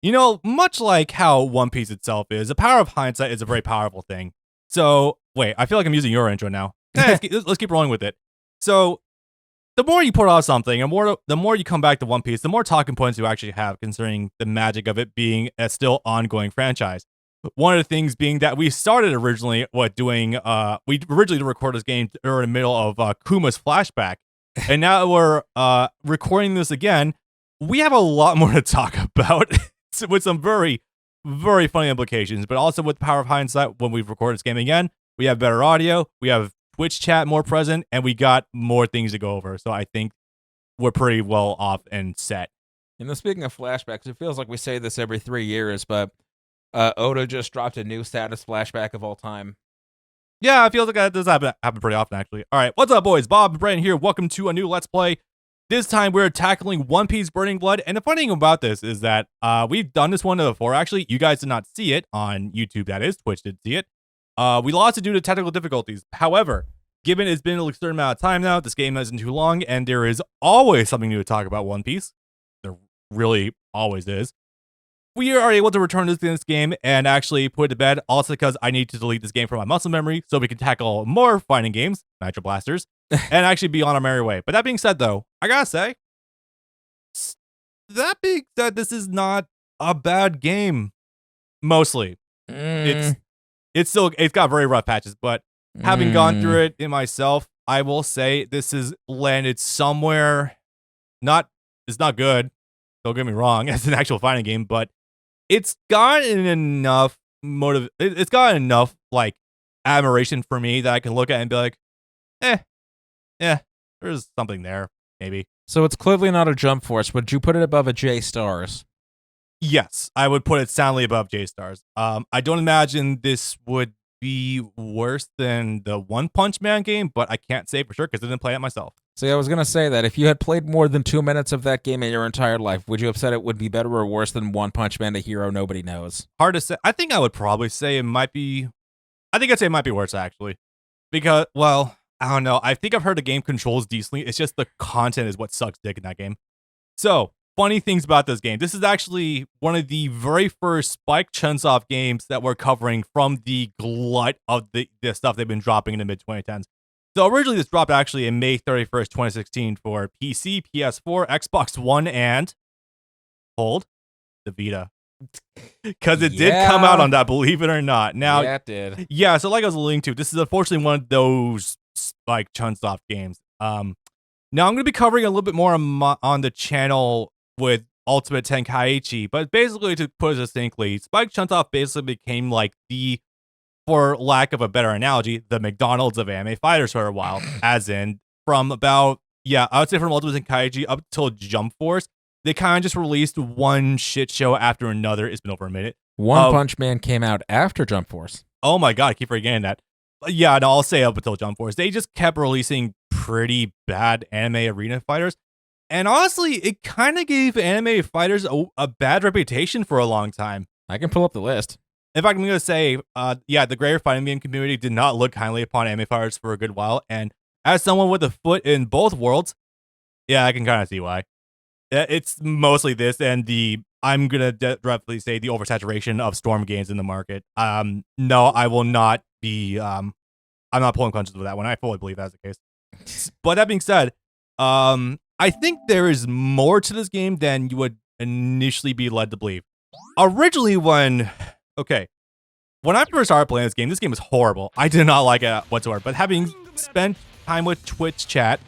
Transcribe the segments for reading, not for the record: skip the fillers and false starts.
You know, much like how One Piece itself is, the power of hindsight is a very powerful thing. So, wait, I feel like I'm using your intro now. Let's keep rolling with it. So, the more you put out something, and the more you come back to One Piece, the more talking points you actually have concerning the magic of it being a still ongoing franchise. One of the things being that we started originally we originally recorded this game during the middle of Kuma's flashback, and now we're recording this again. We have a lot more to talk about with some very, very funny implications, but also with the power of hindsight. When we've recorded this game again, we have better audio, we have Twitch chat more present, and we got more things to go over. So I think we're pretty well off and set. Speaking of flashbacks, it feels like we say this every 3 years, but Oda just dropped a new status flashback of all time. Yeah, it feels like that does happen pretty often, actually. All right, what's up, boys? Bob and Brandon here. Welcome to a new Let's Play. This time we're tackling One Piece Burning Blood, and the funny thing about this is that we've done this one before. Actually, you guys did not see it on YouTube, that is. Twitch did see it. We lost it due to technical difficulties. However, given it's been a certain amount of time now, this game isn't too long, and there is always something new to talk about One Piece. There really always is. We are able to return to this game and actually put it to bed, also because I need to delete this game from my muscle memory so we can tackle more fighting games, Nitro Blasters, and actually be on our merry way. But that being said, though, I gotta say, this is not a bad game. Mostly, it's got very rough patches, but having gone through it in myself, I will say this has landed somewhere. It's not good. Don't get me wrong, as an actual fighting game, but it's gotten enough It's gotten enough like admiration for me that I can look at it and be like, there's something there, maybe. So it's clearly not a Jump Force. Would you put it above a J stars? Yes, I would put it soundly above J stars. I don't imagine this would be worse than the One Punch Man game, but I can't say for sure because I didn't play it myself. See, I was going to say that if you had played more than 2 minutes of that game in your entire life, would you have said it would be better or worse than One Punch Man, a hero nobody knows? Hard to say. I think I would probably say it might be... I'd say it might be worse, actually. Because, well, I don't know. I think I've heard the game controls decently. It's just the content is what sucks dick in that game. So, funny things about this game. This is actually one of the very first Spike Chunsoft games that we're covering from the glut of the stuff they've been dropping in the mid-2010s. So originally this dropped actually in May 31st, 2016 for PC, PS4, Xbox One, and hold the Vita. Because it did come out on that, believe it or not. Now, yeah, it did. Yeah, so like I was alluding to, this is unfortunately one of those Spike Chunsoft games. Now I'm going to be covering a little bit more on the channel with Ultimate Tenkaichi, but basically to put it succinctly, Spike Chunsoft basically became like for lack of a better analogy, the McDonald's of anime fighters for a while, as in from about, I would say from Ultimate Tenkaichi up till Jump Force, they kind of just released one shit show after another. It's been over a minute. One Punch Man came out after Jump Force. Oh my god, I keep forgetting that. But yeah, no, I'll say up until Jump Force. They just kept releasing pretty bad anime arena fighters. And honestly, it kind of gave anime fighters a bad reputation for a long time. I can pull up the list. In fact, I'm going to say, the greater fighting game community did not look kindly upon anime fighters for a good while. And as someone with a foot in both worlds, I can kind of see why. It's mostly this and I'm going to directly say the oversaturation of Storm games in the market. No, I will not be, I'm not pulling punches with that one. I fully believe that's the case. But that being said, I think there is more to this game than you would initially be led to believe. Originally, when I first started playing this game was horrible. I did not like it whatsoever. But having spent time with Twitch chat,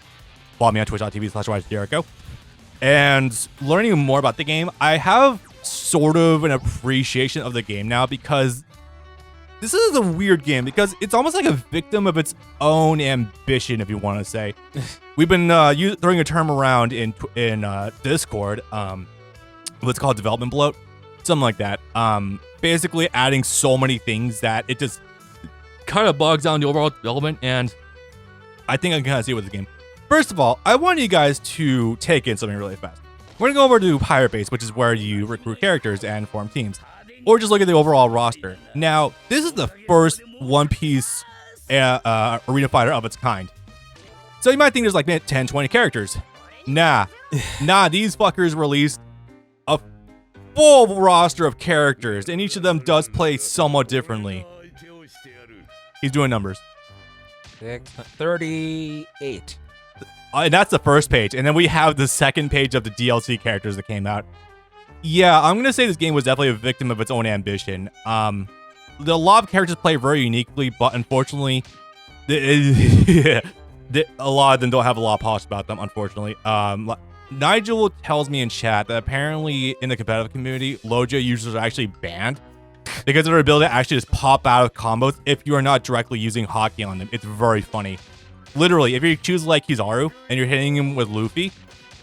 follow me on twitch.tv/RiseJericho, and learning more about the game, I have sort of an appreciation of the game now because this is a weird game because it's almost like a victim of its own ambition, if you want to say. We've been throwing a term around in Discord, what's called development bloat, something like that. Basically adding so many things that it just kind of bogs down the overall development, and I think I can kind of see it with the game. First of all, I want you guys to take in something really fast. We're going to go over to Pirate Base, which is where you recruit characters and form teams, or just look at the overall roster. Now, this is the first One Piece arena fighter of its kind. So you might think there's like 10, 20 characters. Nah, these fuckers released a full roster of characters, and each of them does play somewhat differently. He's doing numbers. 38. And that's the first page. And then we have the second page of the DLC characters that came out. Yeah, I'm going to say this game was definitely a victim of its own ambition. A lot of characters play very uniquely, but unfortunately, a lot of them don't have a lot of polish about them, unfortunately. Nigel tells me in chat that apparently in the competitive community, Loja users are actually banned because of their ability to actually just pop out of combos if you are not directly using hockey on them. It's very funny. Literally, if you choose like Kizaru and you're hitting him with Luffy,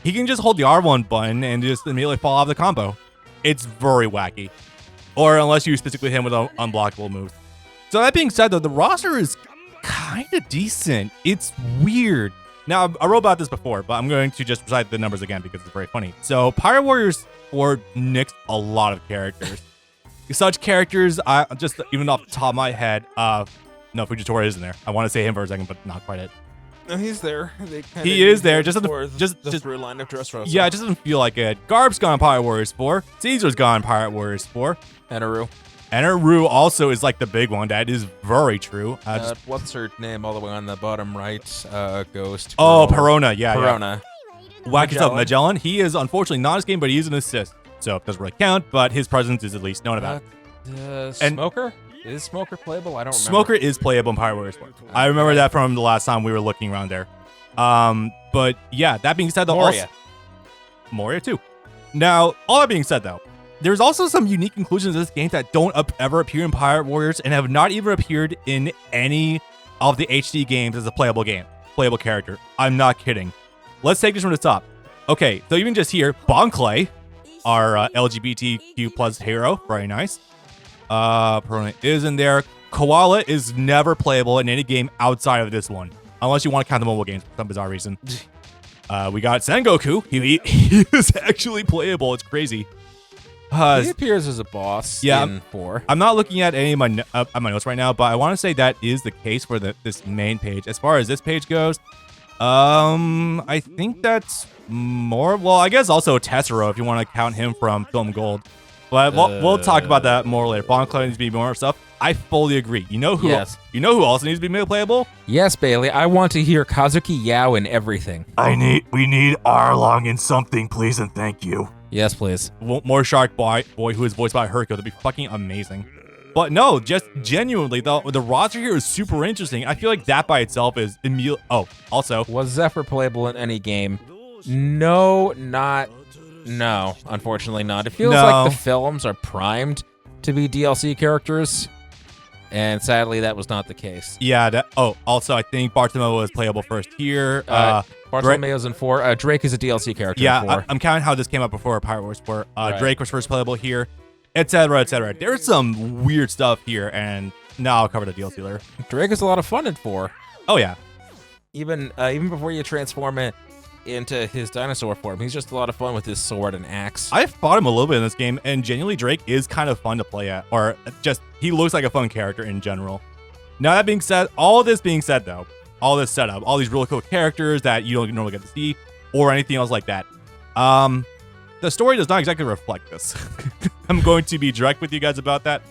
he can just hold the R1 button and just immediately fall out of the combo. It's very wacky. Or unless you specifically hit him with an unblockable move. So that being said, though, the roster is kind of decent. It's weird. Now, I wrote about this before, but I'm going to just recite the numbers again because it's very funny. So, Pirate Warriors 4 nixed a lot of characters. Such characters, just even off the top of my head, no, Fujitora is in there. I want to say him for a second, but not quite it. No, he's there. He is there. Just through line of Dressrosa. Yeah, it just doesn't feel like it. Garb's gone Pirate Warriors 4. Caesar's gone Pirate Warriors 4. Eneru also is like the big one. That is very true. What's her name all the way on the bottom right? Ghost. Oh, Perona. Yeah, Perona. Yeah. Wacky stuff. Magellan. He is unfortunately not in this game, but he is an assist. So it doesn't really count, but his presence is at least known about. Smoker? Is Smoker playable? I don't remember. Smoker is playable in Pirate Warriors 4. I remember that from the last time we were looking around there. But yeah, that being said, though, Moria too. Now, all that being said, though, there's also some unique inclusions in this game that don't ever appear in Pirate Warriors and have not even appeared in any of the HD games as a playable character. I'm not kidding. Let's take this from the top. Okay, so even just here, Bonclay, our LGBTQ plus hero, very nice. Perona is in there. Koala is never playable in any game outside of this one, unless you want to count the mobile games for some bizarre reason. We got Sengoku. He is actually playable. It's crazy. He appears as a boss in 4. I'm not looking at any of my notes right now, but I want to say that is the case for this main page. As far as this page goes, I think that's more. Well, I guess also Tessero if you want to count him from Film Gold. But we'll talk about that more later. Bonclay needs to be more stuff. I fully agree. You know who? Yes. You know who also needs to be playable? Yes, Bailey. I want to hear Kazuki Yao in everything. We need Arlong in something, please and thank you. Yes, please. More Shark Boy who is voiced by Herco. That'd be fucking amazing. But no, just genuinely, the roster here is super interesting. I feel like that by itself is immediate. Oh, also, was Zephyr playable in any game? No, unfortunately not. It feels like the films are primed to be DLC characters, and sadly that was not the case. Yeah. Also, I think Bartolomeo was playable first here. Bartolomeo's in 4. Drake is a DLC character in 4. I'm counting how this came up before Pirate Wars 4. Drake was first playable here, etc., etc. There's some weird stuff here, and now I'll cover the DLC later. Drake is a lot of fun in 4. Oh yeah. Even before you transform it into his dinosaur form, he's just a lot of fun with his sword and axe. I fought him a little bit in this game, and genuinely Drake is kind of fun to play at, or just he looks like a fun character in general. Now that being said, all this setup, all these really cool characters that you don't normally get to see, or anything else like that. The story does not exactly reflect this. I'm going to be direct with you guys about that.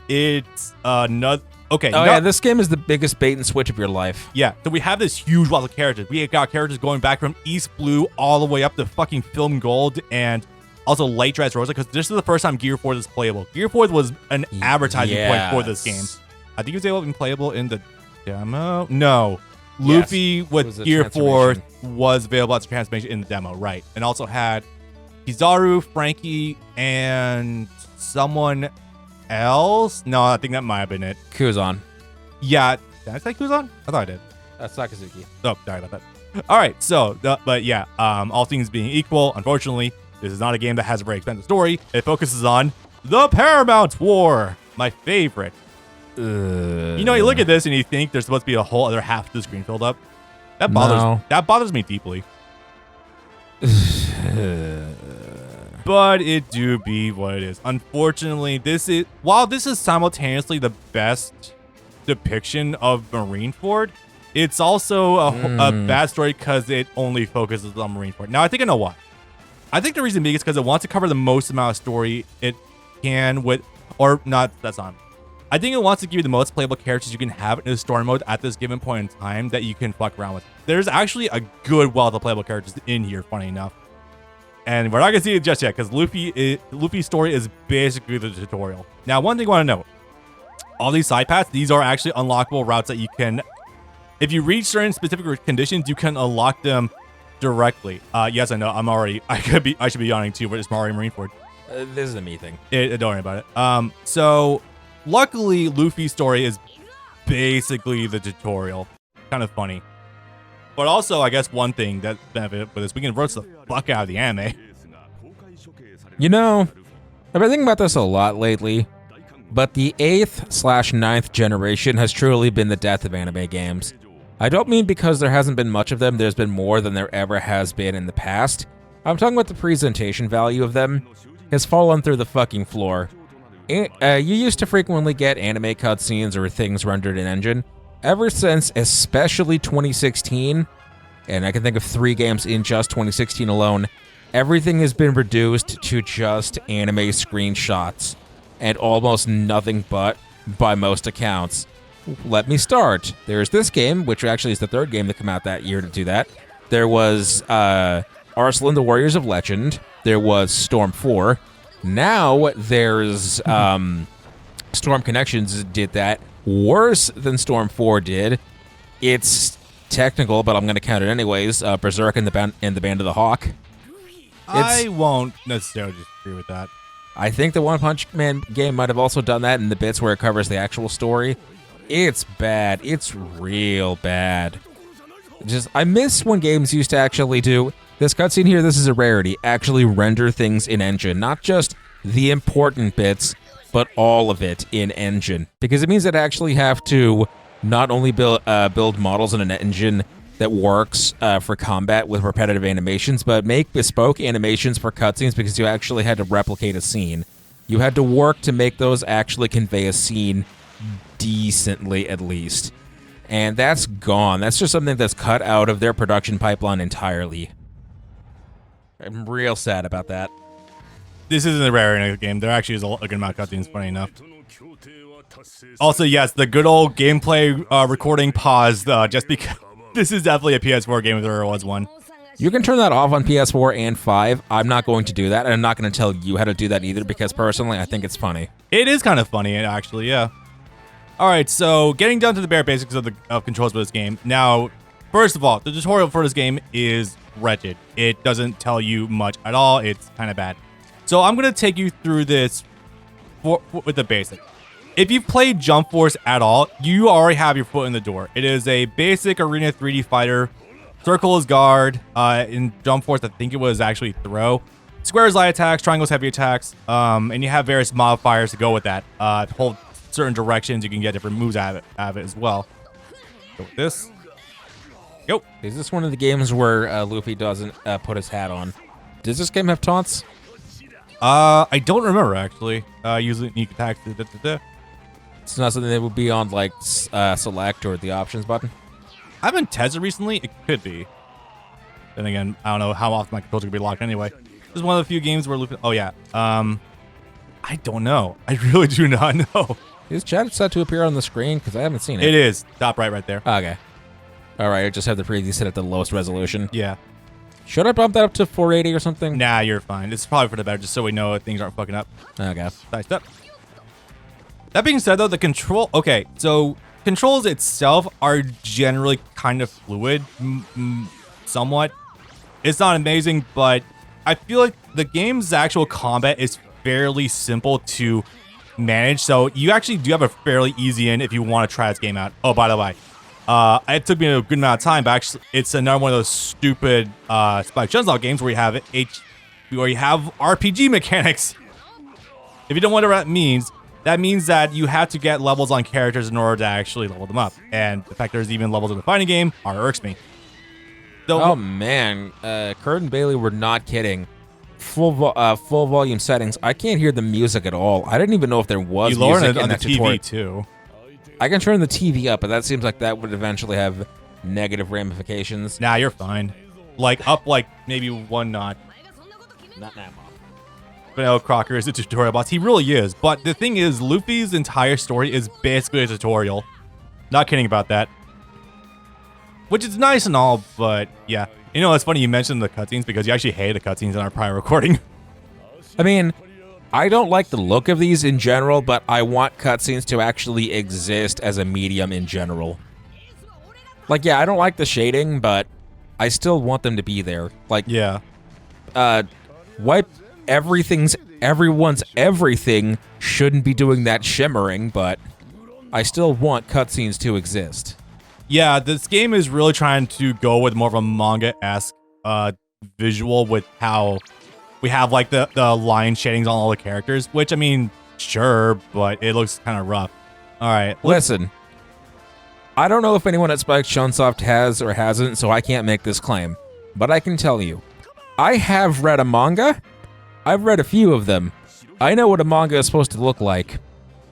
It's not. Okay. Yeah, this game is the biggest bait and switch of your life. Yeah, so we have this huge wall of characters. We got characters going back from East Blue all the way up to fucking Film Gold and also Light Dressrosa, because this is the first time Gear 4 is playable. Gear 4 was an advertising point for this game. I think it was able to be playable in the demo. No. Luffy with Gear 4 was available as a transformation in the demo, right. And also had Kizaru, Frankie, and someone else? No, I think that might have been it. Kuzan. Yeah. Did I say Kuzan? I thought I did. That's Sakazuki. Oh, sorry about that. All right. So, but yeah, all things being equal, unfortunately, this is not a game that has a very expensive story. It focuses on the Paramount War, my favorite. You look at this and you think there's supposed to be a whole other half of the screen filled up. That bothers me deeply. But it do be what it is. Unfortunately, while this is simultaneously the best depiction of Marineford, it's also a bad story because it only focuses on Marineford. Now, I think I know why. I think the reason being is because it wants to cover the most amount of story it can with, or not, that's not. I think it wants to give you the most playable characters you can have in a story mode at this given point in time that you can fuck around with. There's actually a good wealth of playable characters in here, funny enough. And we're not going to see it just yet because Luffy's story is basically the tutorial. Now, one thing I want to note. All these side paths, these are actually unlockable routes that you can, if you reach certain specific conditions, you can unlock them directly. Yes, I know. I should be yawning too, but it's Marineford. This is a me thing. Don't worry about it. So luckily, Luffy's story is basically the tutorial. Kind of funny. But also, I guess one thing that benefit with this, we can roast the fuck out of the anime. You know, I've been thinking about this a lot lately, but the 8th/9th generation has truly been the death of anime games. I don't mean because there hasn't been much of them, there's been more than there ever has been in the past. I'm talking about the presentation value of them has fallen through the fucking floor. You used to frequently get anime cutscenes or things rendered in engine. Ever since, especially 2016, and I can think of 3 games in just 2016 alone, everything has been reduced to just anime screenshots, and almost nothing but, by most accounts. Let me start. There's this game, which actually is the 3rd game to come out that year to do that. There was Arslan, the Warriors of Legend. There was Storm 4. Now there's Storm Connections did that. Worse than Storm 4 did. It's technical, but I'm going to count it anyways. Berserk and the Band of the Hawk. I won't necessarily disagree with that. I think the One Punch Man game might have also done that in the bits where it covers the actual story. It's bad. It's real bad. I miss when games used to actually do this cutscene here. This is a rarity. Actually render things in engine, not just the important bits, but all of it in engine, because it means that I actually have to not only build models in an engine that works for combat with repetitive animations, but make bespoke animations for cutscenes because you actually had to replicate a scene. You had to work to make those actually convey a scene decently, at least. And that's gone. That's just something that's cut out of their production pipeline entirely. I'm real sad about that. This isn't a rare in a game. There actually is a good amount of cutscenes, funny enough. Also, yes, the good old gameplay recording paused just because this is definitely a PS4 game if there was one. You can turn that off on PS4 and 5. I'm not going to do that, and I'm not going to tell you how to do that either because personally, I think it's funny. It is kind of funny, actually, yeah. All right, so getting down to the bare basics of controls for this game. Now, first of all, the tutorial for this game is wretched. It doesn't tell you much at all. It's kind of bad. So I'm going to take you through this with the basics. If you've played Jump Force at all, you already have your foot in the door. It is a basic arena 3D fighter. Circle is guard. In Jump Force, I think it was actually throw. Square is light attacks. Triangles heavy attacks. And you have various modifiers to go with that. To hold certain directions, you can get different moves out of it as well. Go with this. Go. Is this one of the games where Luffy doesn't put his hat on? Does this game have taunts? I don't remember, actually. Usually unique attacks. It's not something that would be on, like, select or the options button? I haven't tested recently. It could be. Then again, I don't know how often my controls are going to be locked anyway. This is one of the few games where Luffy... Oh, yeah. I don't know. I really do not know. Is chat set to appear on the screen? Because I haven't seen it. It is. Top right there. Okay. All right, I just have the preview set at the lowest resolution. Yeah. Should I bump that up to 480 or something? Nah, you're fine. It's probably for the better, just so we know things aren't fucking up. Okay. Nice step. That being said, though, the control... Okay, so controls itself are generally kind of fluid, somewhat. It's not amazing, but I feel like the game's actual combat is fairly simple to manage, so you actually do have a fairly easy in if you want to try this game out. Oh, by the way, it took me a good amount of time, but actually, it's another one of those stupid Spike Chunsoft games where you have RPG mechanics. If you don't know what that means that you have to get levels on characters in order to actually level them up. And the fact there's even levels in the fighting game irks me. So, oh man, Kurt and Bailey were not kidding. Full volume settings. I can't hear the music at all. I didn't even know if there was music on in the that TV tutorial. too. I can turn the TV up, but that seems like that would eventually have negative ramifications. Nah, you're fine. Like up like maybe one notch. Not now. Vanilla Crocker is a tutorial boss. He really is. But the thing is, Luffy's entire story is basically a tutorial. Not kidding about that. Which is nice and all, but yeah. You know, it's funny you mentioned the cutscenes because you actually hated the cutscenes in our prior recording. I mean, I don't like the look of these in general, but I want cutscenes to actually exist as a medium in general. Like, yeah, I don't like the shading, but I still want them to be there. Like, Yeah. Wipe everyone's everything shouldn't be doing that shimmering, but I still want cutscenes to exist. Yeah, this game is really trying to go with more of a manga-esque visual with how we have like the line shadings on all the characters, which I mean, sure, but it looks kind of rough. All right, listen. I don't know if anyone at Spike Chunsoft has or hasn't, so I can't make this claim. But I can tell you, I have read a manga. I've read a few of them. I know what a manga is supposed to look like.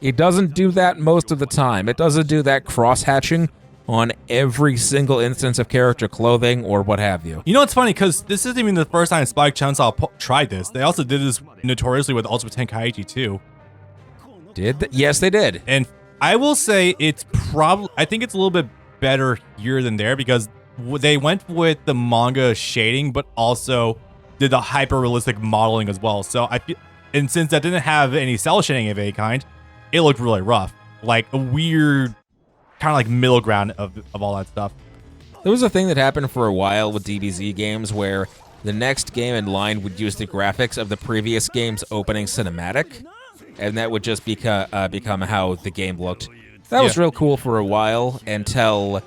It doesn't do that most of the time. It doesn't do that cross-hatching on every single instance of character clothing or what have you. You know, it's funny because this isn't even the first time Spike Chunsoft tried this. They also did this notoriously with Ultimate Tenkaichi too. Yes, they did. And I will say it's I think it's a little bit better here than there because they went with the manga shading, but also did the hyper-realistic modeling as well. So I feel, and since that didn't have any cell shading of any kind, it looked really rough. Like a weird kind of like middle ground of all that stuff. There was a thing that happened for a while with DBZ games where the next game in line would use the graphics of the previous game's opening cinematic, and that would just become how the game looked. That was real cool for a while until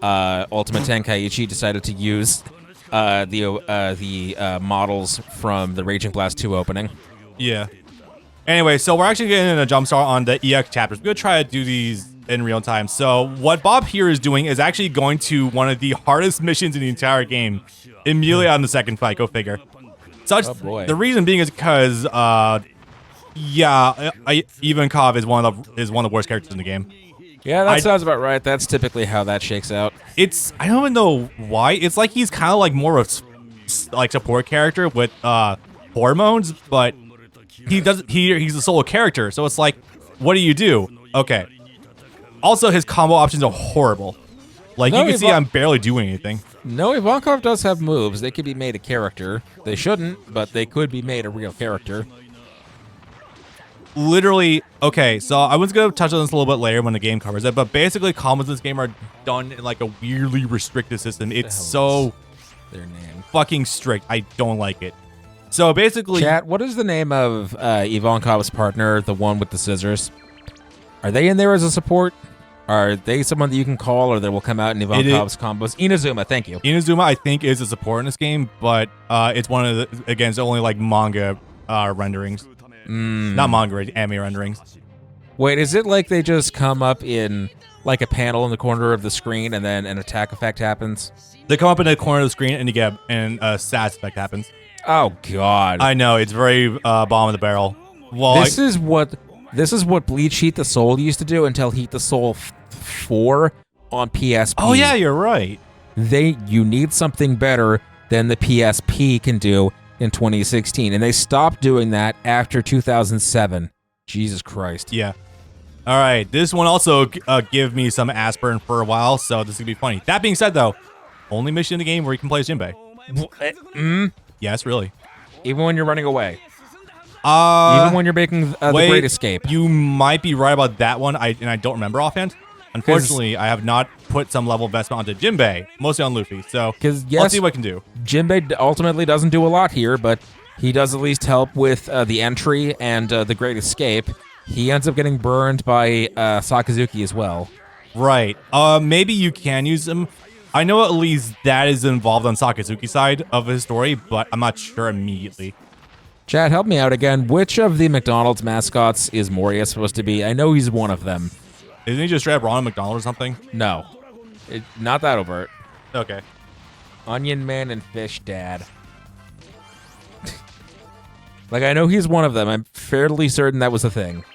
Ultimate Tenkaichi decided to use the models from the Raging Blast 2 opening. Yeah. Anyway, so we're actually getting a jump start on the EX chapters. We're going to try to do these in real time. So what Bob here is doing is actually going to one of the hardest missions in the entire game immediately on the second fight. Go figure. The reason being is because, Ivankov is one of the worst characters in the game. Yeah, that sounds about right. That's typically how that shakes out. I don't even know why. It's like he's kind of like more of like support character with hormones, but he's a solo character. So it's like, what do you do? Okay. Also, his combo options are horrible. Like, you can see I'm barely doing anything. No, Ivankov does have moves. They could be made a character. They shouldn't, but they could be made a real character. Literally, okay, so I was going to touch on this a little bit later when the game covers it, but basically combos in this game are done in like a weirdly restricted system. It's so fucking strict. I don't like it. So basically... Chat, what is the name of Ivankov's partner, the one with the scissors? Are they in there as a support? Are they someone that you can call or that will come out in Ivankov's combos? Inazuma, thank you. Inazuma, I think, is a support in this game, but it's one of the, again, it's only like manga renderings. Not manga, anime renderings. Wait, is it like they just come up in like a panel in the corner of the screen and then an attack effect happens? They come up in the corner of the screen and you get a stats effect happens. Oh god. I know, it's very bottom of the barrel. Well, this is what Bleach Heat the Soul used to do until Heat the Soul 4 on PSP. Oh yeah, you're right. You need something better than the PSP can do in 2016, and they stopped doing that after 2007. Jesus Christ. Yeah. All right, this one also gave me some aspirin for a while, so this is gonna be funny. That being said, though, only mission in the game where you can play as Jinbei. Yes, really. Even when you're running away. Even when you're making the Great Escape. You might be right about that one. I don't remember offhand. Unfortunately, I have not put some level of investment onto Jinbei, mostly on Luffy. So let's see what I can do. Jinbei ultimately doesn't do a lot here, but he does at least help with the entry and the Great Escape. He ends up getting burned by Sakazuki as well. Right. Maybe you can use him. I know at least that is involved on Sakazuki's side of his story, but I'm not sure immediately. Chad, help me out again. Which of the McDonald's mascots is Moria supposed to be? I know he's one of them. Isn't he just straight up Ronald McDonald or something? No. Not that overt. Okay. Onion Man and Fish Dad. Like, I know he's one of them. I'm fairly certain that was a thing.